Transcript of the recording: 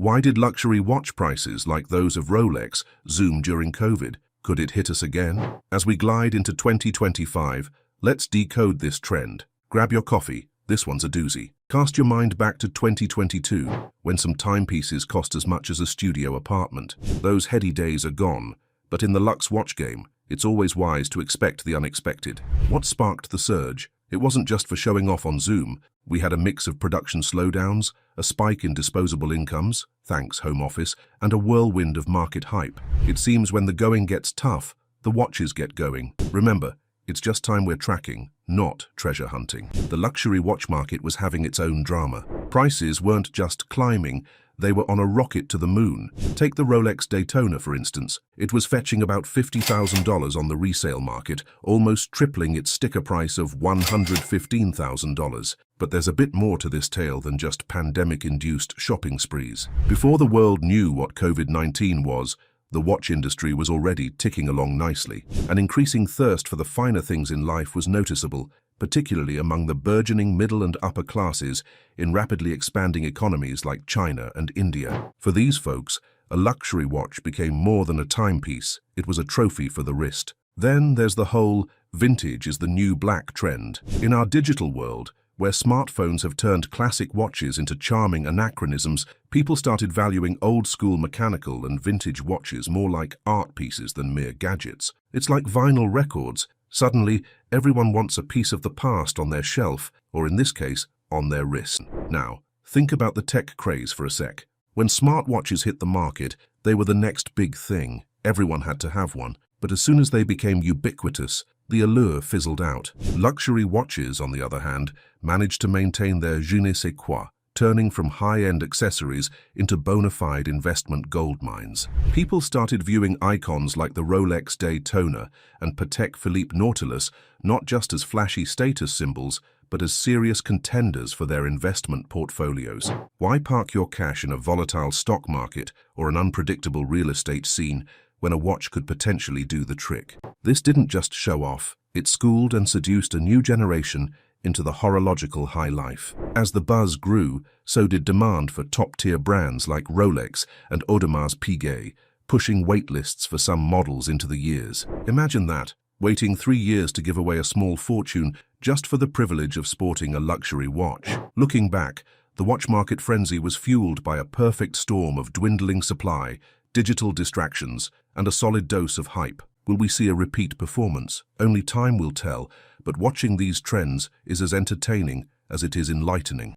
Why did luxury watch prices like those of Rolex zoom during COVID? Could it hit us again? As we glide into 2025, let's decode this trend. Grab your coffee. This one's a doozy. Cast your mind back to 2022, when some timepieces cost as much as a studio apartment. Those heady days are gone, but in the luxe watch game, it's always wise to expect the unexpected. What sparked the surge? It wasn't just for showing off on Zoom. We had a mix of production slowdowns, a spike in disposable incomes, thanks home office, and a whirlwind of market hype. It seems when the going gets tough, the watches get going. Remember, it's just time we're tracking, not treasure hunting. The luxury watch market was having its own drama. Prices weren't just climbing, they were on a rocket to the moon. Take the Rolex Daytona, for instance. It was fetching about $50,000 on the resale market, almost tripling its sticker price of $115,000. But there's a bit more to this tale than just pandemic-induced shopping sprees. Before the world knew what COVID-19 was, the watch industry was already ticking along nicely. An increasing thirst for the finer things in life was noticeable, particularly among the burgeoning middle and upper classes in rapidly expanding economies like China and India. For these folks, a luxury watch became more than a timepiece. It was a trophy for the wrist. Then there's the whole vintage is the new black trend. In our digital world, where smartphones have turned classic watches into charming anachronisms, people started valuing old-school mechanical and vintage watches more like art pieces than mere gadgets. It's like vinyl records. Suddenly, everyone wants a piece of the past on their shelf, or in this case, on their wrist. Now, think about the tech craze for a sec. When smartwatches hit the market, they were the next big thing. Everyone had to have one. But as soon as they became ubiquitous, the allure fizzled out. Luxury watches, on the other hand, managed to maintain their je ne sais quoi, turning from high-end accessories into bona fide investment gold mines. People started viewing icons like the Rolex Daytona and Patek Philippe Nautilus not just as flashy status symbols, but as serious contenders for their investment portfolios. Why park your cash in a volatile stock market or an unpredictable real estate scene when a watch could potentially do the trick? This didn't just show off, it schooled and seduced a new generation into the horological high life. As the buzz grew, so did demand for top-tier brands like Rolex and Audemars Piguet, pushing waitlists for some models into the years. Imagine that, waiting 3 years to give away a small fortune just for the privilege of sporting a luxury watch. Looking back, the watch market frenzy was fueled by a perfect storm of dwindling supply, digital distractions, and a solid dose of hype. Will we see a repeat performance? Only time will tell, but watching these trends is as entertaining as it is enlightening.